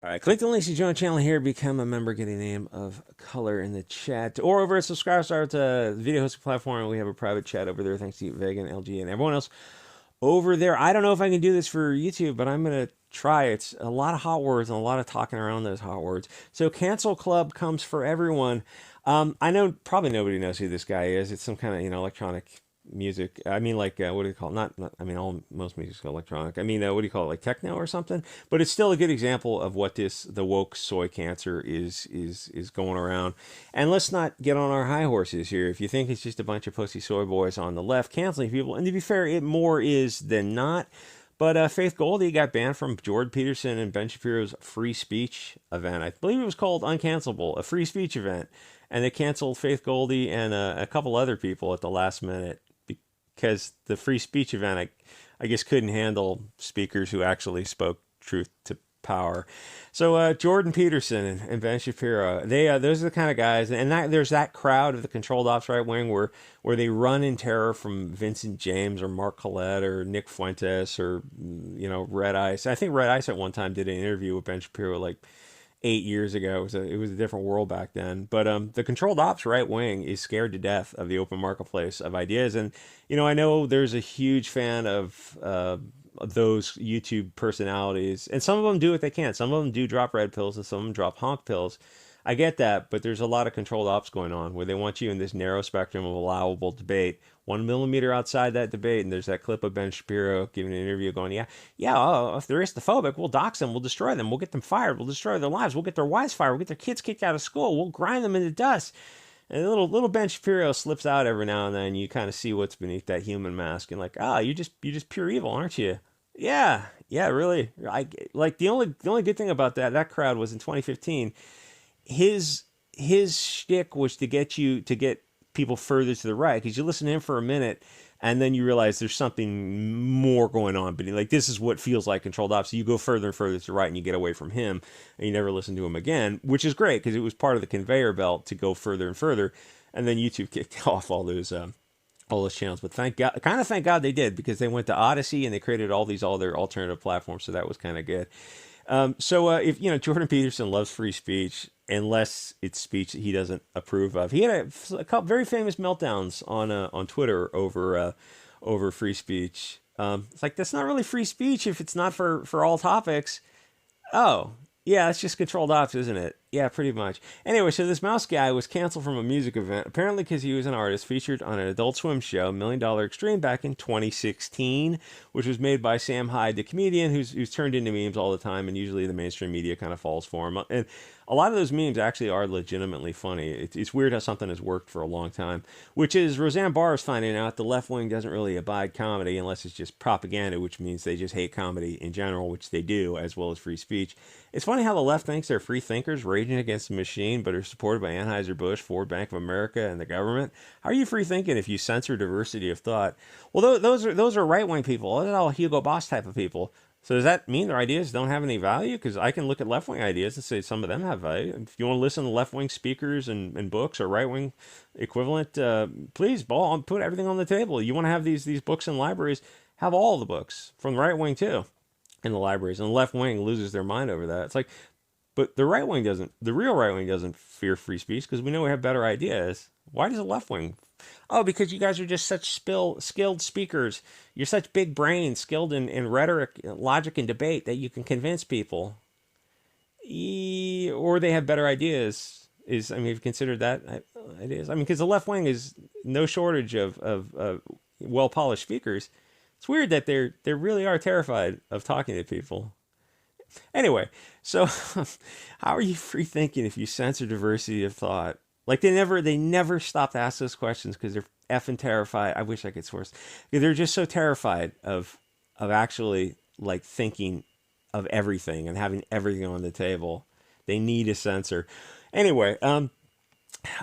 All right, click the links to join the channel here. Become a member. Get a name of color in the chat. Or over at Subscribe Star, it's a video hosting platform. We have a private chat over there. Thanks to Vegan, LG, and everyone else over there. I don't know if I can do this for YouTube, but I'm going to try. It's a lot of hot words and a lot of talking around those hot words. So Cancel Club comes for everyone. I know probably nobody knows who this guy is. It's some kind of, electronic music. I mean, like, what do you call it? Not I mean, most music's electronic. I mean, what do you call it? Like techno or something? But it's still a good example of what the woke soy cancer is going around. And let's not get on our high horses here. If you think it's just a bunch of pussy soy boys on the left canceling people, and to be fair, it more is than not. But Faith Goldie got banned from Jordan Peterson and Ben Shapiro's free speech event. I believe it was called Uncancelable, a free speech event. And they canceled Faith Goldie and a couple other people at the last minute because the free speech event, I guess, couldn't handle speakers who actually spoke truth to power. So Jordan Peterson and Ben Shapiro, those are the kind of guys, and there's that crowd of the controlled ops right wing where they run in terror from Vincent James or Mark Collette or Nick Fuentes or Red Ice. I think Red Ice at one time did an interview with Ben Shapiro like 8 years ago. It was a different world back then. But the controlled ops right wing is scared to death of the open marketplace of ideas. And I know there's a huge fan of those YouTube personalities, and some of them do what they can. Some of them do drop red pills, and some of them drop honk pills. I get that, but there's a lot of controlled ops going on where they want you in this narrow spectrum of allowable debate. 1 millimeter outside that debate, and there's that clip of Ben Shapiro giving an interview going, if they're Islamophobic, we'll dox them, we'll destroy them, we'll get them fired, we'll destroy their lives, we'll get their wives fired, we'll get their kids kicked out of school, we'll grind them into dust. And little Ben Shapiro slips out every now and then. You kind of see what's beneath that human mask, and like, you're just pure evil, aren't you? Yeah, really. The only good thing about that crowd was in 2015. His shtick was to get people further to the right, because you listen to him for a minute and then you realize there's something more going on. But like, this is what feels like controlled ops. So you go further and further to the right and you get away from him and you never listen to him again, which is great because it was part of the conveyor belt to go further and further. And then YouTube kicked off all those channels. But thank God they did, because they went to Odyssey and they created all these other alternative platforms. So that was kind of good. If Jordan Peterson loves free speech, unless it's speech that he doesn't approve of. He had a couple very famous meltdowns on Twitter over free speech. It's like, that's not really free speech if it's not for all topics. Oh, yeah, it's just controlled ops, isn't it? Yeah, pretty much. Anyway, so this mouse guy was canceled from a music event, apparently because he was an artist featured on an Adult Swim show, $1 Million Extreme, back in 2016, which was made by Sam Hyde, the comedian who's turned into memes all the time, and usually the mainstream media kind of falls for him. And a lot of those memes actually are legitimately funny. It's weird how something has worked for a long time, which is Roseanne Barr is finding out the left wing doesn't really abide comedy unless it's just propaganda, which means they just hate comedy in general, which they do, as well as free speech. It's funny how the left thinks they're free thinkers raging against the machine, but are supported by Anheuser-Busch, Ford, Bank of America, and the government. How are you free thinking if you censor diversity of thought? Well, those are right-wing people. Those are all Hugo Boss type of people. So does that mean their ideas don't have any value? Because I can look at left-wing ideas and say some of them have value. If you want to listen to left-wing speakers and books or right-wing equivalent, please, put everything on the table. You want to have these books in libraries, have all the books from the right-wing too in the libraries. And the left-wing loses their mind over that. It's like, but the right-wing doesn't. The real right-wing doesn't fear free speech because we know we have better ideas. Why does the left-wing? Oh, because you guys are just such skilled speakers. You're such big brains, skilled in rhetoric, logic, and debate that you can convince people. Or they have better ideas. Have you considered that ideas? Because the left wing is no shortage of well-polished speakers. It's weird that they really are terrified of talking to people. Anyway, so how are you free thinking if you censor diversity of thought? Like they never stop to ask those questions because they're effing terrified. I wish I could source. They're just so terrified of actually like thinking of everything and having everything on the table. They need a censor. Anyway,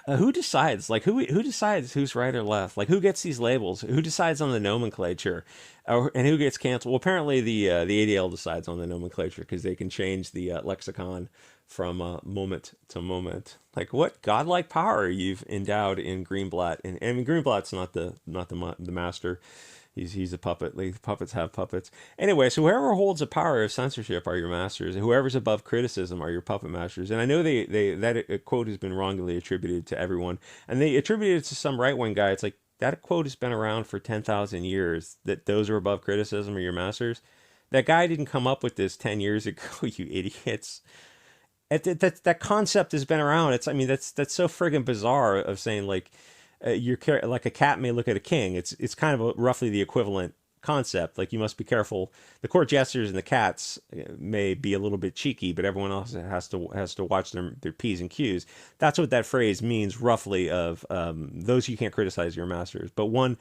who decides? Like who decides who's right or left? Like who gets these labels? Who decides on the nomenclature? And who gets canceled? Well, apparently the ADL decides on the nomenclature because they can change the lexicon from moment to moment. Like what godlike power you've endowed in Greenblatt? And Greenblatt's not the master. He's a puppet. Like, puppets have puppets. Anyway, so whoever holds the power of censorship are your masters, and whoever's above criticism are your puppet masters. And I know that quote has been wrongly attributed to everyone, and they attributed it to some right wing guy. It's like that quote has been around for 10,000 years. That those who are above criticism are your masters. That guy didn't come up with this 10 years ago, you idiots. That concept has been around. I mean, that's so friggin' bizarre of saying like like a cat may look at a king. It's kind of roughly the equivalent concept. Like you must be careful. The court jesters and the cats may be a little bit cheeky, but everyone else has to watch their p's and q's. That's what that phrase means roughly. Of those you can't criticize your masters. But one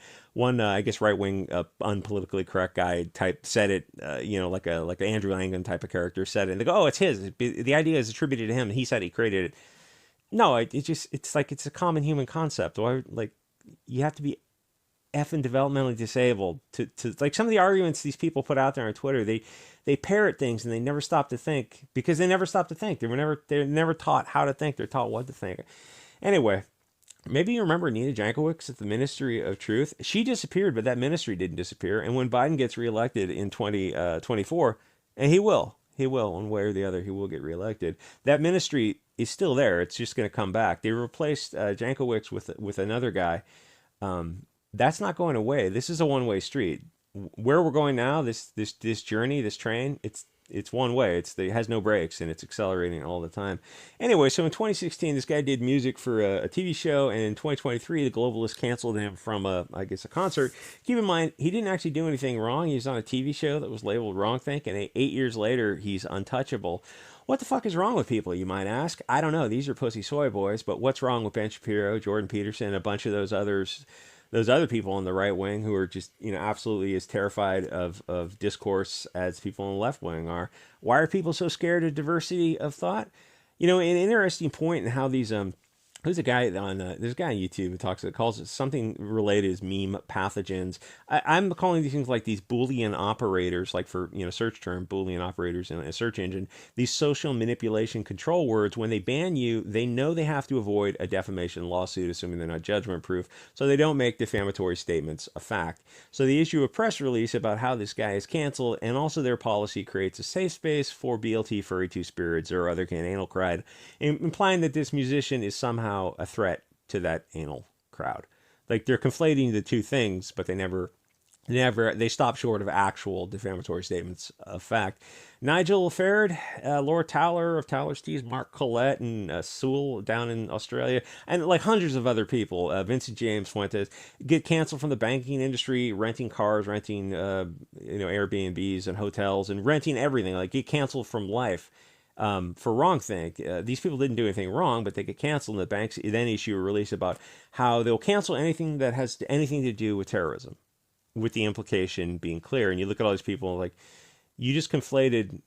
I guess right wing unpolitically correct guy type said it. Like an Andrew Langan type of character said it. And they go, oh, it's his. The idea is attributed to him. He said he created it. No, it's like it's a common human concept. Why, like, you have to be effing developmentally disabled to like some of the arguments these people put out there on Twitter. They parrot things and they never stop to think because they never stop to think. They're never taught how to think. They're taught what to think. Anyway, maybe you remember Nina Jankowicz at the Ministry of Truth. She disappeared, but that ministry didn't disappear. And when Biden gets reelected in 2024, and he will one way or the other, he will get reelected. That ministry is still there. It's just going to come back. They replaced Jankowicz with another guy. That's not going away. This is a one-way street. Where we're going now, this journey, this train, it's one way. It has no brakes, and it's accelerating all the time. Anyway, so in 2016, this guy did music for a TV show, and in 2023, the globalists canceled him from a concert. Keep in mind, he didn't actually do anything wrong. He was on a TV show that was labeled wrongthink, and 8 years later, he's untouchable. What the fuck is wrong with people, you might ask? I don't know. These are pussy soy boys, but what's wrong with Ben Shapiro, Jordan Peterson, a bunch of those other people on the right wing who are just, absolutely as terrified of discourse as people on the left wing are? Why are people so scared of diversity of thought? An interesting point in how these there's a guy on YouTube who calls it something related as meme pathogens. I'm calling these things like these Boolean operators, like for search term Boolean operators in a search engine. These social manipulation control words. When they ban you, they know they have to avoid a defamation lawsuit, assuming they're not judgment proof, so they don't make defamatory statements a fact. So they issue a press release about how this guy is canceled, and also their policy creates a safe space for BLT furry two spirits or other anal crowd, implying that this musician is somehow a threat to that anal crowd. Like they're conflating the two things, but they stop short of actual defamatory statements of fact. Nigel Farad, Laura Towler of Towler's Teas, Mark Collette, and Sewell down in Australia, and like hundreds of other people, Vincent James Fuentes, get canceled from the banking industry, renting cars, renting Airbnbs and hotels, and renting everything. Like get canceled from life. For wrongthink. These people didn't do anything wrong, but they get canceled, and the banks then issue a release about how they'll cancel anything that has anything to do with terrorism, with the implication being clear. And you look at all these people like, you just conflated,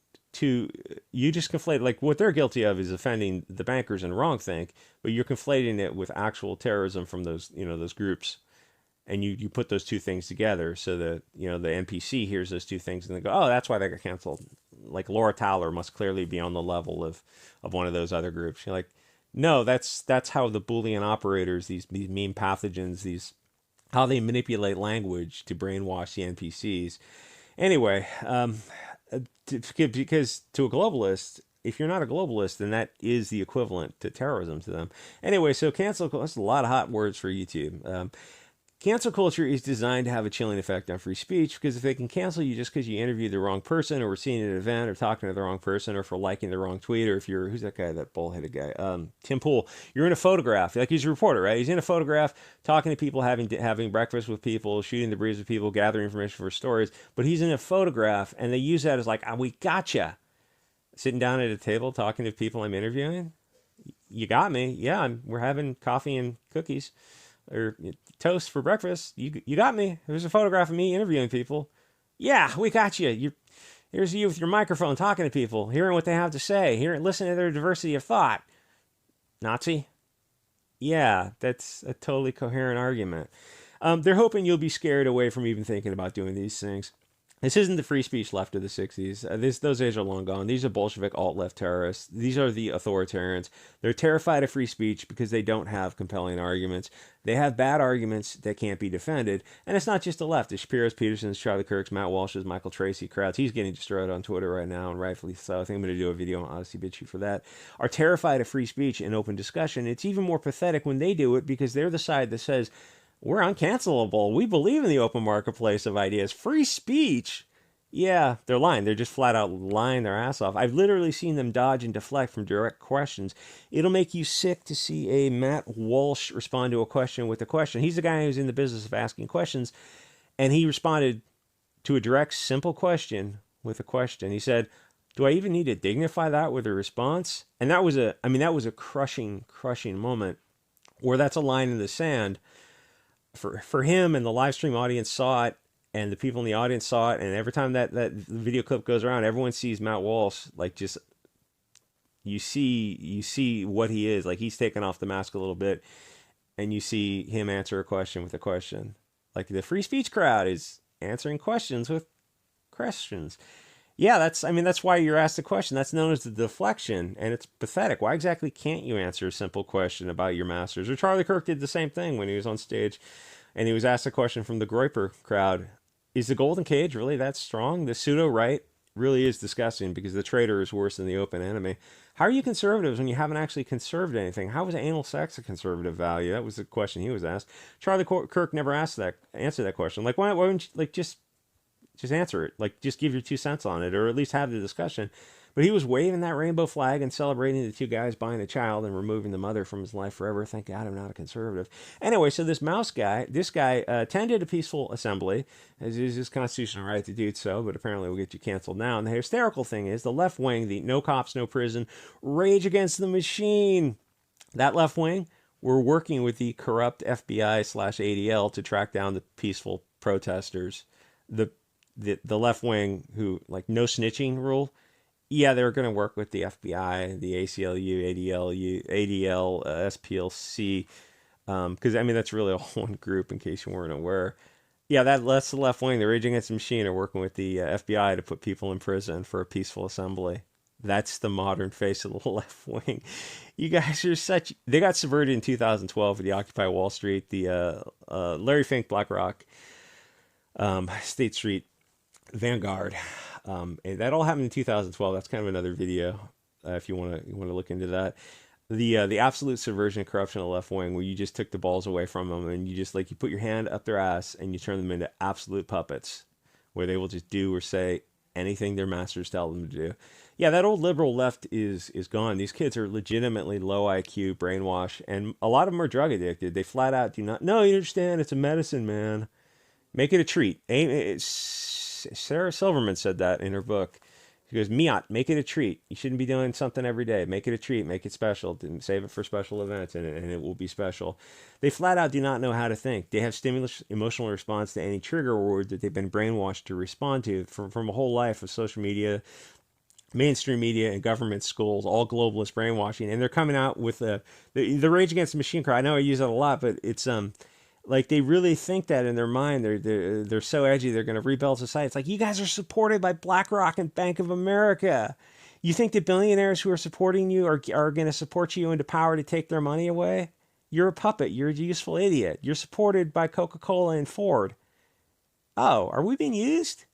like what they're guilty of is offending the bankers and wrongthink, but you're conflating it with actual terrorism from those groups. And you put those two things together so that, the NPC hears those two things and they go, oh, that's why they got canceled. Like Laura Towler must clearly be on the level of one of those other groups. You're like, no, that's how the Boolean operators, these meme pathogens, how they manipulate language to brainwash the NPCs. Anyway, because to a globalist, if you're not a globalist, then that is the equivalent to terrorism to them. Anyway, so cancel, that's a lot of hot words for YouTube. Cancel culture is designed to have a chilling effect on free speech, because if they can cancel you just because you interviewed the wrong person, or were seen at an event, or talking to the wrong person, or for liking the wrong tweet, or if you're, who's that guy, that bullheaded guy, Tim Pool, you're in a photograph, like he's a reporter, right? He's in a photograph, talking to people, having breakfast with people, shooting the breeze with people, gathering information for stories, but he's in a photograph, and they use that as like, we gotcha. Sitting down at a table, talking to people I'm interviewing, you got me, yeah, we're having coffee and cookies, or toast for breakfast. You got me. There's a photograph of me interviewing people. Yeah, we got you. Here's you with your microphone talking to people, hearing what they have to say, listening to their diversity of thought. Nazi? Yeah, that's a totally coherent argument. They're hoping you'll be scared away from even thinking about doing these things. This isn't the free speech left of the 60s. Those days are long gone. These are Bolshevik alt-left terrorists. These are the authoritarians. They're terrified of free speech because they don't have compelling arguments. They have bad arguments that can't be defended. And it's not just the left. It's Shapiro's, Peterson's, Charlie Kirk's, Matt Walsh's, Michael Tracy crowds. He's getting destroyed on Twitter right now, and rightfully so. I think I'm going to do a video on Odyssey BitChute for that. Are terrified of free speech and open discussion. It's even more pathetic when they do it because they're the side that says, we're uncancelable. We believe in the open marketplace of ideas. Free speech? Yeah, they're lying. They're just flat out lying their ass off. I've literally seen them dodge and deflect from direct questions. It'll make you sick to see a Matt Walsh respond to a question with a question. He's the guy who's in the business of asking questions, and he responded to a direct, simple question with a question. He said, do I even need to dignify that with a response? And that was a crushing moment where that's a line in the sand. For him, and the live stream audience saw it, and the people in the audience saw it, and every time that video clip goes around, everyone sees Matt Walsh, like, just, you see what he is. Like, he's taken off the mask a little bit, and you see him answer a question with a question. Like, the free speech crowd is answering questions with questions. Yeah, that's why you're asked a question. That's known as the deflection, and it's pathetic. Why exactly can't you answer a simple question about your masters? Or Charlie Kirk did the same thing when he was on stage, and he was asked a question from the Groyper crowd. Is the golden cage really that strong? The pseudo-right really is disgusting because the traitor is worse than the open enemy. How are you conservatives when you haven't actually conserved anything? How is anal sex a conservative value? That was the question he was asked. Charlie Kirk never answered that question. Like, why wouldn't you, like, just answer it. Like, just give your 2 cents on it, or at least have the discussion. But he was waving that rainbow flag and celebrating the 2 guys buying a child and removing the mother from his life forever. Thank God I'm not a conservative. Anyway, so this guy attended a peaceful assembly, as is his constitutional right to do so, but apparently will get you canceled now. And the hysterical thing is the left wing, the no cops, no prison, rage against the machine. That left wing, we're working with the corrupt FBI/ADL to track down the peaceful protesters. The left wing who, like, no snitching rule, yeah, they're going to work with the FBI, the ACLU, ADL, SPLC, because, that's really all one group, in case you weren't aware. Yeah, that's the left wing. The Rage Against the Machine are working with the FBI to put people in prison for a peaceful assembly. That's the modern face of the left wing. You guys are they got subverted in 2012 with the Occupy Wall Street, the Larry Fink, BlackRock, State Street, Vanguard. And that all happened in 2012. That's kind of another video if you want to look into that. The absolute subversion and corruption of the left wing, where you just took the balls away from them, and you just, like, you put your hand up their ass and you turn them into absolute puppets, where they will just do or say anything their masters tell them to do. Yeah, that old liberal left is gone. These kids are legitimately low IQ, brainwashed, and a lot of them are drug addicted. They flat out do not. No, you understand? It's a medicine, man. Make it a treat. Sarah Silverman said that in her book. She goes, Miat, make it a treat. You shouldn't be doing something every day. Make it a treat. Make it special. Save it for special events, and it will be special. They flat out do not know how to think. They have stimulus emotional response to any trigger word that they've been brainwashed to respond to from a whole life of social media, mainstream media, and government schools, all globalist brainwashing. And they're coming out with the Rage Against the Machine cry. I know I use that a lot, but it's like, they really think that in their mind. They're so edgy, they're going to rebuild society. It's like, you guys are supported by BlackRock and Bank of America. You think the billionaires who are supporting you are going to support you into power to take their money away? You're a puppet. You're a useful idiot. You're supported by Coca-Cola and Ford. Oh, are we being used?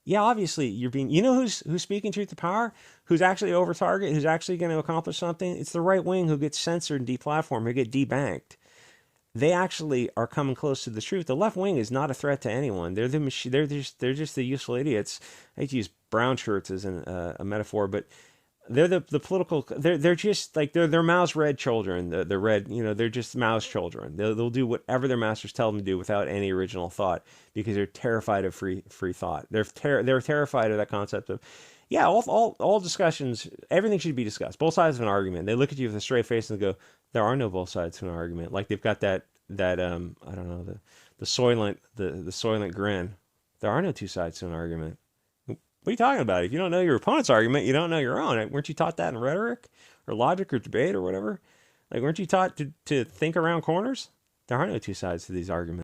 Yeah, obviously you're being. You know who's speaking truth to power? Who's actually over target? Who's actually going to accomplish something? It's the right wing who gets censored and deplatformed, who get debanked. They actually are coming close to the truth. The left wing is not a threat to anyone. They're they're just the useful idiots. I hate to use brown shirts as a metaphor, but they're the political. They're just like they're mouse red children. They're red. They're just mouse children. They'll do whatever their masters tell them to do without any original thought, because they're terrified of free thought. They're terrified of that concept of. Yeah, all discussions, everything should be discussed. Both sides of an argument. They look at you with a straight face and go, there are no both sides to an argument. Like, they've got that I don't know, the soylent grin. There are no two sides to an argument. What are you talking about? If you don't know your opponent's argument, you don't know your own. Weren't you taught that in rhetoric or logic or debate or whatever? Like, weren't you taught to think around corners? There are no two sides to these arguments.